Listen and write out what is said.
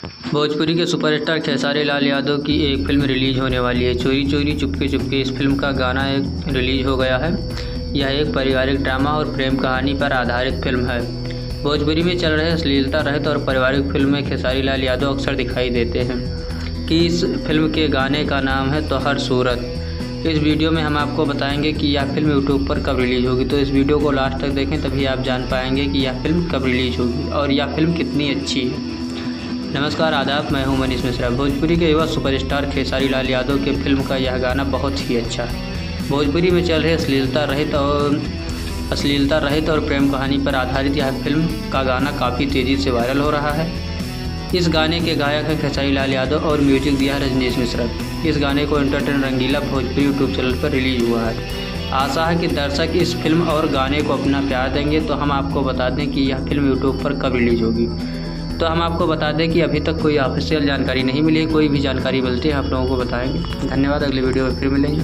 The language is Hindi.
भोजपुरी के सुपरस्टार खेसारी लाल यादव की एक फिल्म रिलीज होने वाली है। चोरी चोरी चुपके चुपके इस फिल्म का गाना रिलीज हो गया है। यह एक पारिवारिक ड्रामा और प्रेम कहानी पर आधारित फिल्म है। भोजपुरी में चल रहे अश्लीलता रहित और पारिवारिक फिल्म में खेसारी लाल यादव अक्सर दिखाई देते हैं कि इस फिल्म के गाने का नाम है तोहर सूरत। इस वीडियो में हम आपको बताएंगे कि यह फिल्म यूट्यूब पर कब रिलीज होगी, तो इस वीडियो को लास्ट तक देखें, तभी आप जान पाएंगे कि यह फिल्म कब रिलीज होगी और यह फिल्म कितनी अच्छी है। नमस्कार, आदाब, मैं हूं मनीष मिश्रा। भोजपुरी के युवा सुपरस्टार खेसारी लाल यादव के फिल्म का यह गाना बहुत ही अच्छा है। भोजपुरी में चल रहे अश्लीलता रहित और प्रेम कहानी पर आधारित यह फिल्म का गाना काफ़ी तेज़ी से वायरल हो रहा है। इस गाने के गायक हैं खेसारी लाल यादव और म्यूजिक दिया है रजनीश मिश्रा। इस गाने को एंटरटेन रंगीला भोजपुरी यूट्यूब चैनल पर रिलीज हुआ है। आशा है कि दर्शक इस फिल्म और गाने को अपना प्यार देंगे। तो हम आपको बता दें कि यह फिल्म यूट्यूब पर कब रिलीज होगी। तो हम आपको बता दें कि अभी तक कोई ऑफिशियल जानकारी नहीं मिली है। कोई भी जानकारी मिलती है आप लोगों को बताएंगे। धन्यवाद, अगले वीडियो में फिर मिलेंगे।